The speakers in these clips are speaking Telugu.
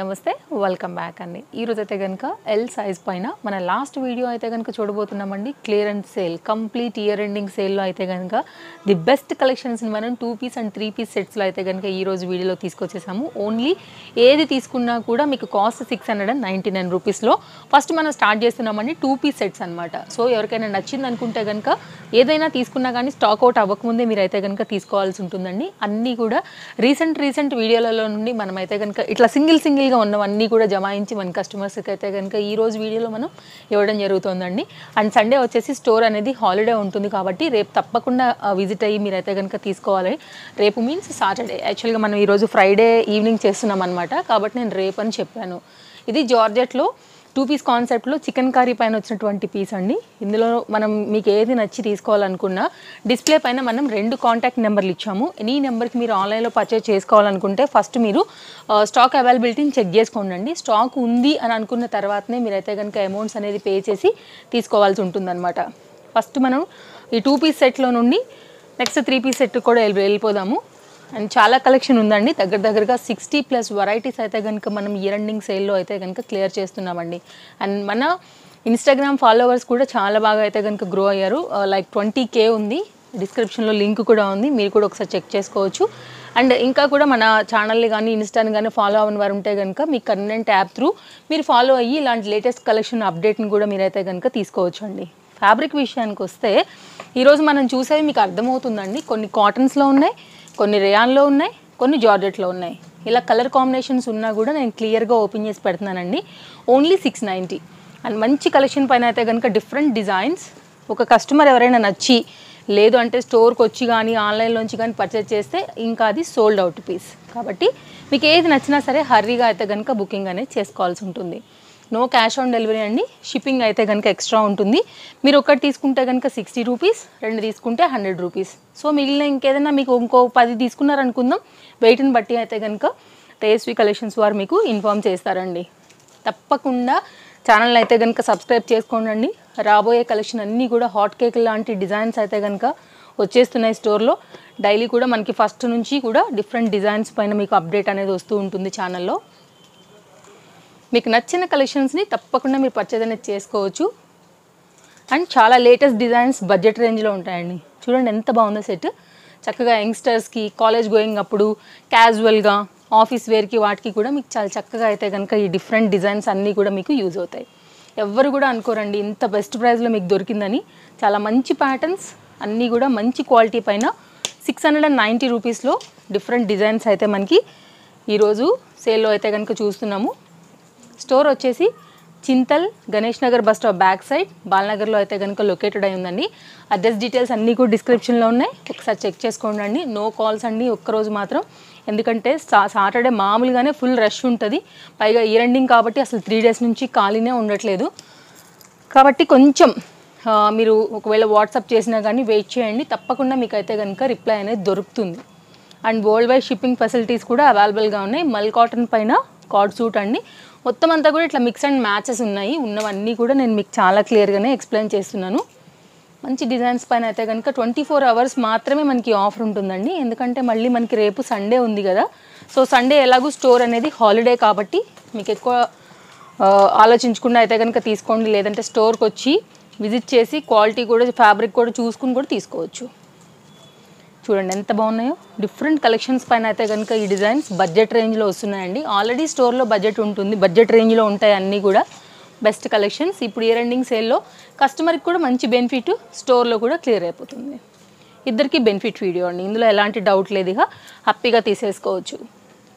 నమస్తే వెల్కమ్ బ్యాక్ అండి. ఈరోజు అయితే కనుక ఎల్ సైజ్ పైన మన లాస్ట్ వీడియో అయితే కనుక చూడబోతున్నామండి. Clearance sale, complete year ending సేల్లో అయితే కనుక ది బెస్ట్ కలెక్షన్స్ని మనం 2 పీస్ అండ్ 3 పీస్ సెట్స్లో అయితే కనుక ఈరోజు వీడియోలో తీసుకొచ్చేసాము. ఓన్లీ ఏది తీసుకున్నా కూడా మీకు కాస్ట్ 699 రూపీస్లో ఫస్ట్ మనం స్టార్ట్ చేస్తున్నామండి. 2 పీస్ సెట్స్ అనమాట. సో ఎవరికైనా నచ్చింది అనుకుంటే కనుక ఏదైనా తీసుకున్నా కానీ స్టాక్ అవుట్ అవ్వకముందే మీరు అయితే కనుక తీసుకోవాల్సి ఉంటుందండి. అన్నీ కూడా రీసెంట్ వీడియోలలో నుండి మనం అయితే కనుక ఇట్లా సింగిల్గా ఉన్నవన్నీ కూడా జమాయించి మన కస్టమర్స్కి అయితే కనుక ఈ రోజు వీడియోలో మనం ఇవ్వడం జరుగుతుందండి. అండ్ సండే వచ్చేసి స్టోర్ అనేది హాలిడే ఉంటుంది కాబట్టి రేపు తప్పకుండా విజిట్ అయ్యి మీరైతే కనుక తీసుకోవాలి. రేపు మీన్స్ సాటర్డే, యాక్చువల్గా మనం ఈరోజు ఫ్రైడే ఈవినింగ్ చేస్తున్నాం అనమాట. కాబట్టి నేను రేపు అని చెప్పాను. ఇది జార్జెట్లో 2 పీస్ కాన్సెప్ట్లో చికెన్ కర్రీ పైన వచ్చినటువంటి పీస్ అండి. ఇందులో మనం మీకు ఏది నచ్చి తీసుకోవాలనుకున్నా డిస్ప్లే పైన మనం 2 కాంటాక్ట్ నెంబర్లు ఇచ్చాము. ఎనీ నెంబర్కి మీరు ఆన్లైన్లో పర్చేస్ చేసుకోవాలనుకుంటే ఫస్ట్ మీరు స్టాక్ అవైలబిలిటీని చెక్ చేసుకోండి. స్టాక్ ఉంది అని అనుకున్న తర్వాతనే మీరైతే కనుక అమౌంట్స్ అనేది పే చేసి తీసుకోవాల్సి ఉంటుందన్నమాట. ఫస్ట్ మనం ఈ 2 పీస్ సెట్లో నుండి నెక్స్ట్ 3 పీస్ సెట్ కూడా వెళ్ళిపోదాము. అండ్ చాలా కలెక్షన్ ఉందండి. దగ్గరగా 60+ వెరైటీస్ అయితే కనుక మనం ఇయర్ ఎండింగ్ సేల్లో అయితే కనుక క్లియర్ చేస్తున్నామండి. అండ్ మన ఇన్స్టాగ్రామ్ ఫాలోవర్స్ కూడా చాలా బాగా అయితే కనుక గ్రో అయ్యారు. లైక్ 20K ఉంది. డిస్క్రిప్షన్లో లింక్ కూడా ఉంది, మీరు కూడా ఒకసారి చెక్ చేసుకోవచ్చు. అండ్ ఇంకా కూడా మన ఛానల్ని కానీ ఇన్స్టాని కానీ ఫాలో అవ్వని వారు ఉంటే కనుక మీ కన్వెంట్ యాప్ త్రూ మీరు ఫాలో అయ్యి ఇలాంటి లేటెస్ట్ కలెక్షన్ అప్డేట్ని కూడా మీరైతే కనుక తీసుకోవచ్చు అండి. ఫ్యాబ్రిక్ విషయానికి వస్తే ఈరోజు మనం చూసేవి మీకు అర్థమవుతుందండి. కొన్ని కాటన్స్లో ఉన్నాయి, కొన్ని రేయాన్లో ఉన్నాయి, కొన్ని జార్జెట్లో ఉన్నాయి. ఇలా కలర్ కాంబినేషన్స్ ఉన్నా కూడా నేను క్లియర్గా ఓపెన్ చేసి పెడుతున్నానండి. ఓన్లీ 690. అండ్ మంచి కలెక్షన్ పైన అయితే కనుక డిఫరెంట్ డిజైన్స్. ఒక కస్టమర్ ఎవరైనా నచ్చి లేదు అంటే స్టోర్కి వచ్చి కానీ ఆన్లైన్లోంచి కానీ పర్చేస్ చేస్తే ఇంకా అది సోల్డ్ అవుట్ పీస్. కాబట్టి మీకు ఏది నచ్చినా సరే హర్రీగా అయితే కనుక బుకింగ్ అనేది చేసుకోవాల్సి ఉంటుంది. నో క్యాష్ ఆన్ డెలివరీ అండి. షిప్పింగ్ అయితే కనుక ఎక్స్ట్రా ఉంటుంది. మీరు ఒకటి తీసుకుంటే కనుక 60 రూపీస్, 2 తీసుకుంటే 100 రూపీస్. సో మిగిలిన ఇంకేదైనా మీకు ఇంకో 10 తీసుకున్నారనుకుందాం, వెయిట్ని బట్టి అయితే కనుక తేజస్వి కలెక్షన్స్ వారు మీకు ఇన్ఫామ్ చేస్తారండి. తప్పకుండా ఛానల్ అయితే కనుక సబ్స్క్రైబ్ చేసుకోండి. రాబోయే కలెక్షన్ అన్నీ కూడా హాట్ కేక్ లాంటి డిజైన్స్ అయితే కనుక వచ్చేస్తున్నాయి స్టోర్లో. డైలీ కూడా మనకి ఫస్ట్ నుంచి కూడా డిఫరెంట్ డిజైన్స్ పైన మీకు అప్డేట్ అనేది వస్తూ ఉంటుంది ఛానల్లో. మీకు నచ్చిన కలెక్షన్స్ని తప్పకుండా మీరు పర్చేజ్ అనేది చేసుకోవచ్చు. అండ్ చాలా లేటెస్ట్ డిజైన్స్ బడ్జెట్ రేంజ్లో ఉంటాయండి. చూడండి ఎంత బాగుందో సెట్. చక్కగా యంగ్స్టర్స్కి కాలేజ్ గోయింగ్ అప్పుడు క్యాజువల్గా ఆఫీస్ వేర్కి వాటికి కూడా మీకు చాలా చక్కగా అయితే కనుక ఈ డిఫరెంట్ డిజైన్స్ అన్నీ కూడా మీకు యూజ్ అవుతాయి. ఎవ్వరు కూడా అనుకోరండి ఇంత బెస్ట్ ప్రైస్లో మీకు దొరికిందని. చాలా మంచి ప్యాటర్న్స్ అన్నీ కూడా మంచి క్వాలిటీ పైన 690 రూపీస్లో డిఫరెంట్ డిజైన్స్ అయితే మనకి ఈరోజు సేల్లో అయితే కనుక చూస్తున్నాము. స్టోర్ వచ్చేసి Chintal Ganesh Nagar bus stop back side బాలనగర్లో అయితే కనుక లొకేటెడ్ అయి ఉందండి. అడ్రస్ డీటెయిల్స్ అన్నీ కూడా డిస్క్రిప్షన్లో ఉన్నాయి, ఒకసారి చెక్ చేసుకోండి. నో కాల్స్ అండి ఒక్కరోజు మాత్రం, ఎందుకంటే సాటర్డే మామూలుగానే ఫుల్ రష్ ఉంటుంది. పైగా ఇయర్ ఎండింగ్ కాబట్టి అసలు 3 డేస్ నుంచి ఖాళీనే ఉండట్లేదు. కాబట్టి కొంచెం మీరు ఒకవేళ వాట్సాప్ చేసినా కానీ వెయిట్ చేయండి, తప్పకుండా మీకు అయితే కనుక రిప్లై అనేది దొరుకుతుంది. And world wide shipping facilities కూడా అవైలబుల్గా ఉన్నాయి. మల్ కాటన్ పైన కార్డ్ సూట్ అండి. మొత్తం అంతా కూడా ఇట్లా మిక్స్ అండ్ మ్యాచెస్ ఉన్నాయి. ఉన్నవన్నీ కూడా నేను మీకు చాలా క్లియర్గానే ఎక్స్ప్లెయిన్ చేస్తున్నాను. మంచి డిజైన్స్ పైన అయితే కనుక 24 అవర్స్ మాత్రమే మనకి ఆఫర్ ఉంటుందండి. ఎందుకంటే మళ్ళీ మనకి రేపు సండే ఉంది కదా. సో సండే ఎలాగూ స్టోర్ అనేది హాలిడే కాబట్టి మీకు ఎక్కువ ఆలోచించకుండా అయితే కనుక తీసుకోండి. లేదంటే స్టోర్కి వచ్చి విజిట్ చేసి క్వాలిటీ కూడా ఫ్యాబ్రిక్ కూడా చూసుకుని కూడా తీసుకోవచ్చు. చూడండి ఎంత బాగున్నాయో. డిఫరెంట్ కలెక్షన్స్ పైన అయితే కనుక ఈ డిజైన్స్ బడ్జెట్ రేంజ్లో వస్తున్నాయండి. ఆల్రెడీ స్టోర్లో బడ్జెట్ ఉంటుంది, బడ్జెట్ రేంజ్లో ఉంటాయి అన్నీ కూడా బెస్ట్ కలెక్షన్స్. ఇప్పుడు ఇయర్ ఎండింగ్ సేల్లో కస్టమర్కి కూడా మంచి బెనిఫిట్, స్టోర్లో కూడా క్లియర్ అయిపోతుంది. ఇద్దరికి బెనిఫిట్ వీడియో అండి, ఇందులో ఎలాంటి డౌట్ లేదు. ఇక హ్యాపీగా తీసేసుకోవచ్చు.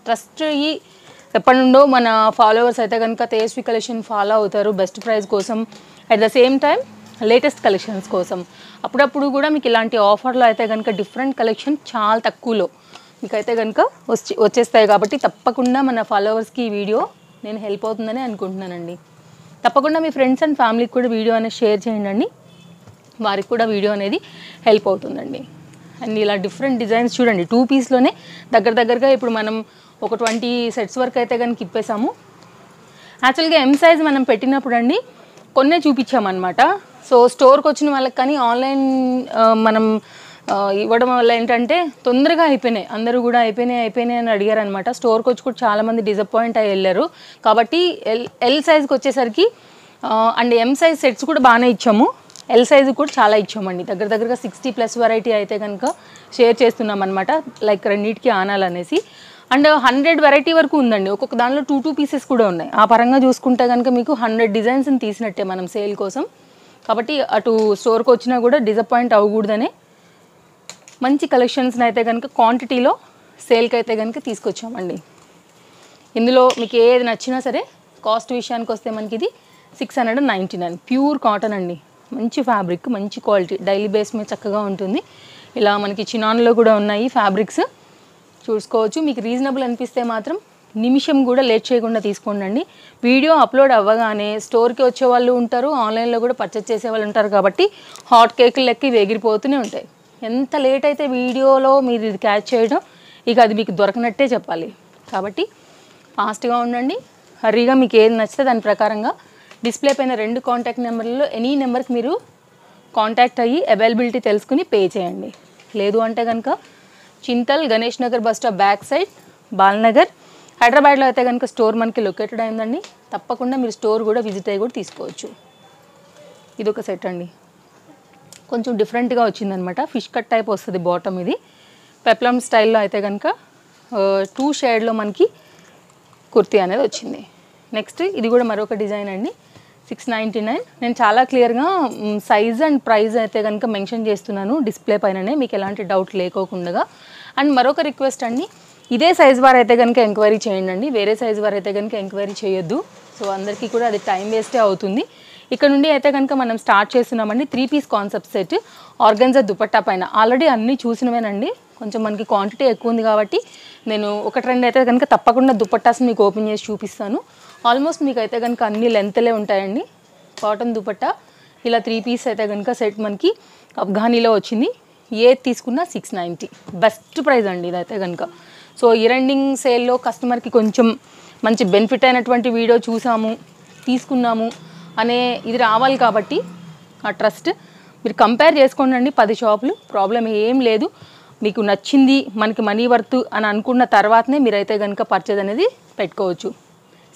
ట్రస్ట్ అయ్యి ఎప్పటి నుండో మన ఫాలోవర్స్ అయితే కనుక తేజస్వి కలెక్షన్ ఫాలో అవుతారు బెస్ట్ ప్రైస్ కోసం, at the same time latest collections కోసం. అప్పుడప్పుడు కూడా మీకు ఇలాంటి ఆఫర్లో అయితే కనుక డిఫరెంట్ కలెక్షన్ చాలా తక్కువలో మీకైతే కనుక వచ్చేస్తాయి. కాబట్టి తప్పకుండా మన ఫాలోవర్స్కి ఈ వీడియో నేను హెల్ప్ అవుతుందని అనుకుంటున్నానండి. తప్పకుండా మీ ఫ్రెండ్స్ అండ్ ఫ్యామిలీకి కూడా వీడియో అనేది షేర్ చేయండి, వారికి కూడా వీడియో అనేది హెల్ప్ అవుతుందండి. అండ్ ఇలా డిఫరెంట్ డిజైన్స్ చూడండి. 2 పీస్లోనే దగ్గరగా ఇప్పుడు మనం ఒక 20 సెట్స్ వరకు అయితే కనుక ఇప్పేసాము. యాక్చువల్గా ఎం సైజ్ మనం పెట్టినప్పుడు అండి కొన్నే చూపించామన్నమాట. సో స్టోర్కి వచ్చిన వాళ్ళకి కానీ ఆన్లైన్ మనం ఇవ్వడం వల్ల ఏంటంటే తొందరగా అయిపోయినాయి, అందరూ కూడా అయిపోయినాయి అని అడిగారు అనమాట. స్టోర్కి వచ్చి కూడా చాలామంది డిసప్పాయింట్ అయ్యి వెళ్ళారు. కాబట్టి ఎల్ సైజ్కి వచ్చేసరికి అండ్ ఎం సైజ్ సెట్స్ కూడా బాగానే ఇచ్చాము, ఎల్ సైజ్ కూడా చాలా ఇచ్చామండి. దగ్గరగా 60+ వెరైటీ అయితే కనుక షేర్ చేస్తున్నాం అనమాట, లైక్ రెండింటికి ఆనాలనేసి. అండ్ 100 వెరైటీ వరకు ఉందండి, ఒక్కొక్క దానిలో 2 పీసెస్ కూడా ఉన్నాయి. ఆ పరంగా చూసుకుంటే కనుక మీకు 100 డిజైన్స్ని తీసినట్టే మనం సేల్ కోసం. కాబట్టి అటు స్టోర్కి వచ్చినా కూడా డిసప్పాయింట్ అవ్వకూడదనే మంచి కలెక్షన్స్ని అయితే కనుక క్వాంటిటీలో సేల్కి అయితే కనుక తీసుకొచ్చామండి. ఇందులో మీకు ఏది నచ్చినా సరే కాస్ట్ విషయానికి వస్తే మనకి ఇది 699 ప్యూర్ కాటన్ అండి. మంచి ఫ్యాబ్రిక్, మంచి క్వాలిటీ, డైలీ బేస్ మీద చక్కగా ఉంటుంది. ఇలా మనకి చినాన్లో కూడా ఉన్నాయి ఫ్యాబ్రిక్స్, చూసుకోవచ్చు. మీకు రీజనబుల్ అనిపిస్తే మాత్రం నిమిషం కూడా లేట్ చేయకుండా తీసుకోండి. వీడియో అప్లోడ్ అవ్వగానే స్టోర్కి వచ్చే వాళ్ళు ఉంటారు, ఆన్లైన్లో కూడా పర్చేస్ చేసే వాళ్ళు ఉంటారు. కాబట్టి హాట్ కేకులు లెక్క ఇవి ఎగిరిపోతూనే ఉంటాయి. ఎంత లేట్ అయితే వీడియోలో మీరు ఇది క్యాచ్ చేయడం, ఇక అది మీకు దొరకనట్టే చెప్పాలి. కాబట్టి ఫాస్ట్గా ఉండండి, హర్రీగా మీకు ఏది నచ్చితే దాని ప్రకారంగా డిస్ప్లే పైన 2 కాంటాక్ట్ నెంబర్లలో ఎనీ నెంబర్కి మీరు కాంటాక్ట్ అయ్యి అవైలబిలిటీ తెలుసుకుని పే చేయండి. లేదు అంటే కనుక Chintal Ganesh Nagar bus stop back side Balnagar హైదరాబాద్లో అయితే కనుక స్టోర్ మనకి లొకేటెడ్ అయిందండి. తప్పకుండా మీరు స్టోర్ కూడా విజిట్ అయ్యి కూడా తీసుకోవచ్చు. ఇదొక సెట్ అండి, కొంచెం డిఫరెంట్గా వచ్చిందనమాట. ఫిష్ కట్ టైప్ వస్తుంది బాటమ్, ఇది పెప్లమ్ స్టైల్లో అయితే కనుక 2 షేడ్లో మనకి కుర్తీ అనేది వచ్చింది. నెక్స్ట్ ఇది కూడా మరొక డిజైన్ అండి, 699. నేను చాలా క్లియర్గా సైజ్ అండ్ ప్రైస్ అయితే కనుక మెన్షన్ చేస్తున్నాను డిస్ప్లే పైననే, మీకు ఎలాంటి డౌట్ లేకోకుండా. అండ్ మరొక రిక్వెస్ట్ అండి, ఇదే సైజ్ వారు అయితే కనుక ఎంక్వైరీ చేయండి, వేరే సైజ్ వారు అయితే కనుక ఎంక్వైరీ చేయొద్దు. సో అందరికీ కూడా అది టైం వేస్టే అవుతుంది. ఇక్కడ నుండి అయితే కనుక మనం స్టార్ట్ చేస్తున్నామండి. 3 piece concept set organza dupatta పైన ఆల్రెడీ అన్నీ చూసినవేనండి, కొంచెం మనకి క్వాంటిటీ ఎక్కువ ఉంది కాబట్టి నేను 1-2 అయితే కనుక తప్పకుండా దుపట్టాస్ మీకు ఓపెన్ చేసి చూపిస్తాను. ఆల్మోస్ట్ మీకు అయితే కనుక అన్ని లెంత్లే ఉంటాయండి. కాటన్ దుపట్టా ఇలా 3 పీస్ అయితే కనుక సెట్ మనకి అఫ్ఘానీలో వచ్చింది. ఏది తీసుకున్నా 690, బెస్ట్ ప్రైస్ అండి ఇదైతే కనుక. సో ఇయర్ ఎండింగ్ సేల్లో కస్టమర్కి కొంచెం మంచి బెనిఫిట్ అయినటువంటి వీడియో చూసాము, తీసుకున్నాము అనే ఇది రావాలి. కాబట్టి ఆ ట్రస్ట్ మీరు కంపేర్ చేసుకోండి, 10 షాపులు ప్రాబ్లం ఏం లేదు. మీకు నచ్చింది, మనకి మనీ వర్త్ అని అనుకున్న తర్వాతనే మీరైతే కనుక పర్చేజ్ అనేది పెట్టుకోవచ్చు.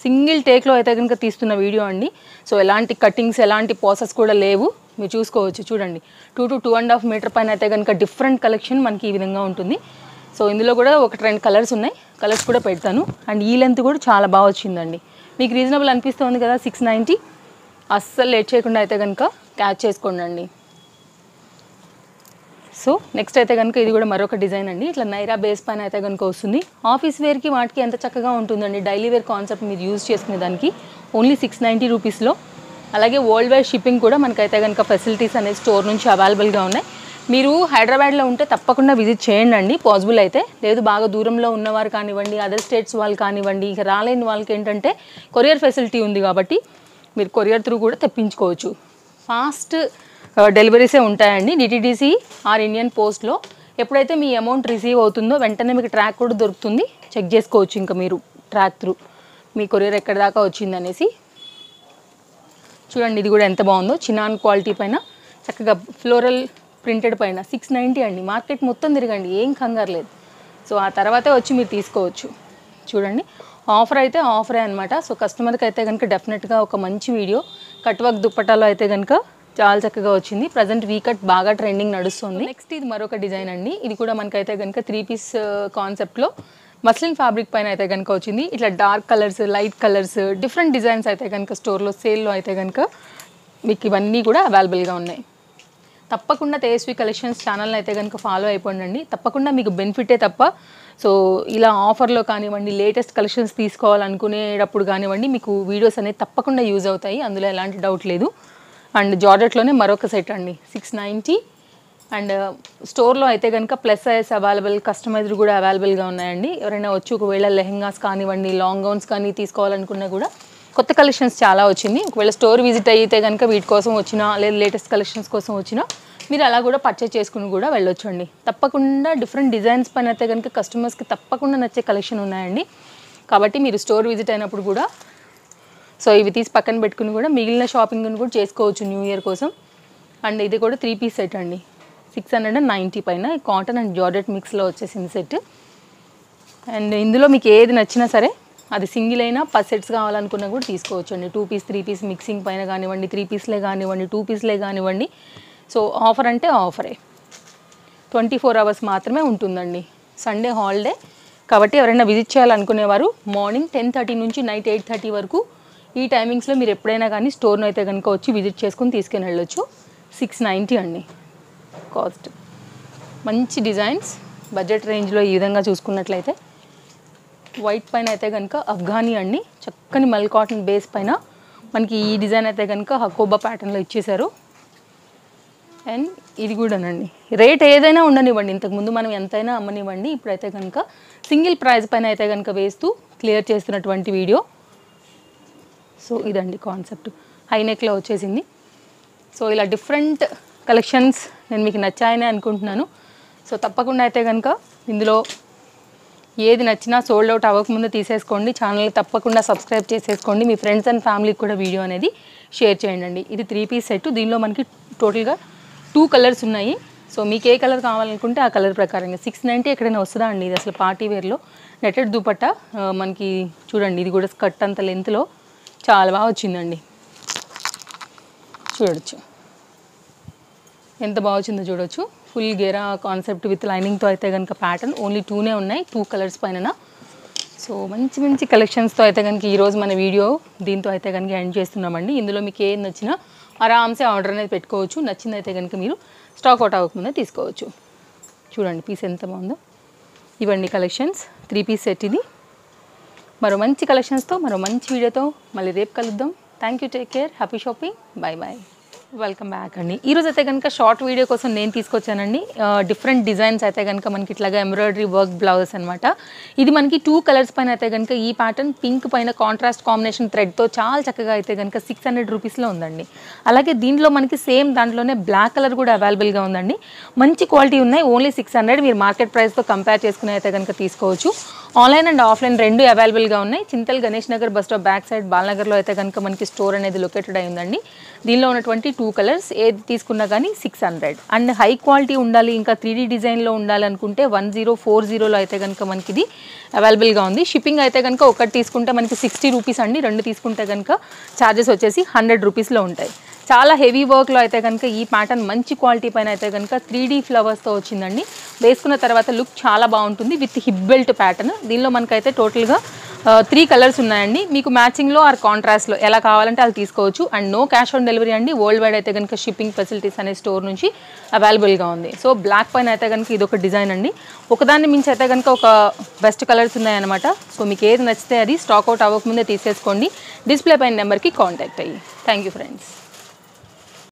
సింగిల్ టేక్లో అయితే కనుక తీస్తున్న వీడియో అండి. సో ఎలాంటి కటింగ్స్, ఎలాంటి ప్రాసెస్ కూడా లేవు, మీరు చూసుకోవచ్చు. చూడండి 2 to 2.5 మీటర్ పైన అయితే కనుక డిఫరెంట్ కలెక్షన్ మనకి ఈ విధంగా ఉంటుంది. సో ఇందులో కూడా 1-2 కలర్స్ ఉన్నాయి, కలర్స్ కూడా పెడతాను. అండ్ ఈ లెంత్ కూడా చాలా బాగా వచ్చిందండి. మీకు రీజనబుల్ అనిపిస్తుంది కదా 690. అస్సలు లేట్ చేయకుండా అయితే కనుక క్యాచ్ చేసుకోండి. సో నెక్స్ట్ అయితే కనుక ఇది కూడా మరొక డిజైన్ అండి, ఇట్లా నైరా బేస్ పైన అయితే కనుక వస్తుంది. ఆఫీస్ వేర్కి వాటికి ఎంత చక్కగా ఉంటుందండి, డైలీ వేర్ కాన్సెప్ట్ మీరు యూజ్ చేసుకునే దానికి ఓన్లీ 690 రూపీస్లో. అలాగే వరల్డ్ వైడ్ షిప్పింగ్ కూడా మనకైతే కనుక ఫెసిలిటీస్ అనేది స్టోర్ నుంచి అవైలబుల్గా ఉన్నాయి. మీరు హైదరాబాద్లో ఉంటే తప్పకుండా విజిట్ చేయండి పాసిబుల్ అయితే. లేదు బాగా దూరంలో ఉన్నవారు కానివ్వండి, అదర్ స్టేట్స్ వాళ్ళు కానివ్వండి, ఇక రాలేని వాళ్ళకి ఏంటంటే కొరియర్ ఫెసిలిటీ ఉంది కాబట్టి మీరు కొరియర్ త్రూ కూడా తెప్పించుకోవచ్చు. ఫాస్ట్ డెలివరీసే ఉంటాయండి. డిటీడీసీ ఆర్ ఇండియన్ పోస్ట్లో ఎప్పుడైతే మీ అమౌంట్ రిసీవ్ అవుతుందో వెంటనే మీకు ట్రాక్ కూడా దొరుకుతుంది, చెక్ చేసుకోవచ్చు ఇంకా మీరు ట్రాక్ త్రూ మీ కొరియర్ ఎక్కడి దాకా వచ్చిందనేసి. చూడండి ఇది కూడా ఎంత బాగుందో, చినాన్ క్వాలిటీ పైన చక్కగా ఫ్లోరల్ ప్రింటెడ్ పైన 690 అండి. మార్కెట్ మొత్తం తిరగండి, ఏం కంగారు లేదు. సో ఆ తర్వాతే వచ్చి మీరు తీసుకోవచ్చు. చూడండి ఆఫర్ అయితే ఆఫరే అనమాట. సో కస్టమర్కి అయితే కనుక డెఫినెట్గా ఒక మంచి వీడియో. కట్ వర్క్ దుప్పటాలో అయితే కనుక చాలా చక్కగా వచ్చింది. ప్రజెంట్ వీకట్ బాగా ట్రెండింగ్ నడుస్తుంది. నెక్స్ట్ ఇది మరొక డిజైన్ అండి, ఇది కూడా మనకైతే కనుక 3 పీస్ కాన్సెప్ట్లో మస్లిన్ ఫ్యాబ్రిక్ పైన అయితే కనుక వచ్చింది. ఇట్లా dark colours, light colours, different designs అయితే కనుక స్టోర్లో సేల్లో అయితే కనుక మీకు ఇవన్నీ కూడా అవైలబుల్గా ఉన్నాయి. తప్పకుండా తేజస్వి కలెక్షన్స్ ఛానల్ని అయితే కనుక ఫాలో అయిపోండి. తప్పకుండా మీకు బెనిఫిటే తప్ప. సో ఇలా ఆఫర్లో కానివ్వండి, లేటెస్ట్ కలెక్షన్స్ తీసుకోవాలనుకునేటప్పుడు కానివ్వండి, మీకు వీడియోస్ అనేది తప్పకుండా యూజ్ అవుతాయి, అందులో ఎలాంటి డౌట్ లేదు. అండ్ జార్జెట్లోనే మరొక సెట్ అండి 690. అండ్ స్టోర్లో అయితే కనుక ప్లస్ సైజ్ అవైలబుల్, కస్టమైజ్డ్ కూడా అవైలబుల్గా ఉన్నాయండి. ఎవరైనా వచ్చి ఒకవేళ లెహెంగాస్ కానివ్వండి, లాంగ్ గౌన్స్ కానీ తీసుకోవాలనుకున్నా కూడా కొత్త కలెక్షన్స్ చాలా వచ్చింది. ఒకవేళ స్టోర్ విజిట్ అయితే కనుక వీటి కోసం వచ్చినా, లేదా లేటెస్ట్ కలెక్షన్స్ కోసం వచ్చినా మీరు అలా కూడా పర్చేస్ చేసుకుని కూడా వెళ్ళొచ్చండి. తప్పకుండా డిఫరెంట్ డిజైన్స్ పైన అయితే కనుక కస్టమర్స్కి తప్పకుండా నచ్చే కలెక్షన్ ఉన్నాయండి. కాబట్టి మీరు స్టోర్ విజిట్ అయినప్పుడు కూడా సో ఇవి తీసి పక్కన పెట్టుకుని కూడా మిగిలిన షాపింగ్ని కూడా చేసుకోవచ్చు న్యూ ఇయర్ కోసం. అండ్ ఇది కూడా 3 పీస్ సెట్ అండి, 690 పైన కాటన్ అండ్ జార్జెట్ మిక్స్లో వచ్చేసింది సెట్. అండ్ ఇందులో మీకు ఏది నచ్చినా సరే అది సింగిల్ అయినా 10 సెట్స్ కావాలనుకున్నా కూడా తీసుకోవచ్చు అండి. 2 పీస్ 3 పీస్ మిక్సింగ్ పైన కానివ్వండి, 3 పీస్లే కానివ్వండి, 2 పీస్లే కానివ్వండి. సో ఆఫర్ అంటే ఆఫరే, 24 అవర్స్ మాత్రమే ఉంటుందండి. సండే హాలిడే కాబట్టి ఎవరైనా విజిట్ చేయాలనుకునేవారు మార్నింగ్ 10:30 నుంచి నైట్ 8:30 వరకు ఈ టైమింగ్స్లో మీరు ఎప్పుడైనా కానీ స్టోర్ను అయితే కనుక వచ్చి విజిట్ చేసుకుని తీసుకుని వెళ్ళొచ్చు. 690 అండి కాస్ట్. మంచి డిజైన్స్ బడ్జెట్ రేంజ్లో ఈ విధంగా చూసుకున్నట్లయితే వైట్ పైన అయితే కనుక అఫ్ఘానీ అండి, చక్కని మల్ కాటన్ బేస్ పైన మనకి ఈ డిజైన్ అయితే కనుక హకోబా ప్యాటర్న్లో ఇచ్చేశారు. అండ్ ఇది కూడానండి రేట్ ఏదైనా ఉండనివ్వండి, ఇంతకుముందు మనం ఎంతైనా అమ్మనివ్వండి, ఇప్పుడైతే కనుక సింగిల్ ప్రైస్ పైన అయితే కనుక వేస్తూ క్లియర్ చేస్తున్నటువంటి వీడియో. సో ఇదండి కాన్సెప్ట్, హైనెక్లో వచ్చేసింది. సో ఇలా డిఫరెంట్ కలెక్షన్స్ నేను మీకు నచ్చాయని అనుకుంటున్నాను. సో తప్పకుండా అయితే కనుక ఇందులో ఏది నచ్చినా సోల్డ్ అవుట్ అవ్వకముందు తీసేసుకోండి. ఛానల్ తప్పకుండా సబ్స్క్రైబ్ చేసేసుకోండి. మీ ఫ్రెండ్స్ అండ్ ఫ్యామిలీకి కూడా వీడియో అనేది షేర్ చేయండి. ఇది 3 పీస్ సెట్, దీనిలో మనకి టోటల్గా 2 కలర్స్ ఉన్నాయి. సో మీకు ఏ కలర్ కావాలనుకుంటే ఆ కలర్ ప్రకారంగా 690 ఎక్కడైనా వస్తుందా అండి. ఇది అసలు పార్టీ వేర్లో నెట్టెడ్ దుపట్టా మనకి చూడండి, ఇది కూడా స్కర్ట్ అంత లెంత్లో చాలా బాగా వచ్చిందండి. చూడొచ్చు ఎంత బాగా వచ్చిందో చూడొచ్చు. ఫుల్ గేరా కాన్సెప్ట్ విత్ లైనింగ్తో అయితే కనుక ప్యాటర్న్ ఓన్లీ 2నే ఉన్నాయి, 2 కలర్స్ పైన. సో మంచి మంచి కలెక్షన్స్తో అయితే కనుక ఈరోజు మన వీడియో దీంతో అయితే కనుక ఎండ్ చేస్తున్నామండి. ఇందులో మీకు ఏది నచ్చినా ఆరామ్సే ఆర్డర్ అనేది పెట్టుకోవచ్చు. నచ్చిందైతే కనుక మీరు స్టాక్ అవుట్ అవ్వకముందే తీసుకోవచ్చు. చూడండి పీస్ ఎంత బాగుందో. ఇవన్నీ కలెక్షన్స్ 3 పీస్ సెట్. ఇది మరో మంచి కలెక్షన్స్తో మరో మంచి వీడియోతో మళ్ళీ రేపు కలుద్దాం. Thank you, take care, happy shopping, bye bye. Welcome back అండి. ఈరోజు అయితే కనుక షార్ట్ వీడియో కోసం నేను తీసుకొచ్చానండి. డిఫరెంట్ డిజైన్స్ అయితే కనుక మనకి ఇట్లాగా ఎంబ్రాయిడరీ వర్క్ బ్లౌజెస్ అనమాట. ఇది మనకి 2 కలర్స్ పైన అయితే కనుక ఈ ప్యాటర్న్ పింక్ పైన కాంట్రాస్ట్ కాంబినేషన్ థ్రెడ్తో చాలా చక్కగా అయితే కనుక 600 రూపీస్లో ఉందండి. అలాగే దీంట్లో మనకి సేమ్ దాంట్లోనే బ్లాక్ కలర్ కూడా అవైలబుల్గా ఉందండి. మంచి క్వాలిటీ ఉన్నాయి, ఓన్లీ 600. మీరు మార్కెట్ ప్రైస్తో కంపేర్ చేసుకుని అయితే కనుక తీసుకోవచ్చు. ఆన్లైన్ అండ్ ఆఫ్లైన్ రెండు అవైలబుల్గా ఉన్నాయి. Chintal Ganesh Nagar bus stop back side బాలనగర్లో అయితే కనుక మనకి స్టోర్ అనేది లొకేటెడ్ అయి ఉందండి. దీనిలో ఉన్నటువంటి 2 కలర్స్ ఏది తీసుకున్నా కానీ 600. అండ్ హై క్వాలిటీ ఉండాలి, ఇంకా 3D డిజైన్లో ఉండాలి అనుకుంటే 1040లో అయితే కనుక మనకి ఇది అవైలబుల్గా ఉంది. షిప్పింగ్ అయితే కనుక ఒకటి తీసుకుంటే మనకి 60 రూపీస్ అండి, 2 తీసుకుంటే కనుక ఛార్జెస్ వచ్చేసి 100 రూపీస్లో ఉంటాయి. చాలా హెవీ వర్క్లో అయితే కనుక ఈ ప్యాటర్న్ మంచి క్వాలిటీ పైన అయితే కనుక 3D ఫ్లవర్స్తో వచ్చిందండి. వేసుకున్న తర్వాత లుక్ చాలా బాగుంటుంది విత్ హిప్ బెల్ట్ ప్యాటర్న్. దీనిలో మనకైతే టోటల్గా 3 కలర్స్ ఉన్నాయండి. మీకు మ్యాచింగ్లో ఆర్ కాంట్రాస్ట్లో ఎలా కావాలంటే అది తీసుకోవచ్చు. And no cash on delivery అండి. వరల్డ్ వైడ్ అయితే కనుక షిప్పింగ్ ఫెసిలిటీస్ అనే స్టోర్ నుంచి అవైలబుల్గా ఉంది. సో బ్లాక్ పైన అయితే కనుక ఇది ఒక డిజైన్ అండి. ఒకదాన్ని మించి అయితే కనుక ఒక బెస్ట్ కలర్స్ ఉన్నాయన్నమాట. సో మీకు ఏది నచ్చితే అది స్టాక్ అవుట్ అవ్వకముందే తీసేసుకోండి. డిస్ప్లే పైన నెంబర్కి కాంటాక్ట్ అయ్యి. Thank you friends.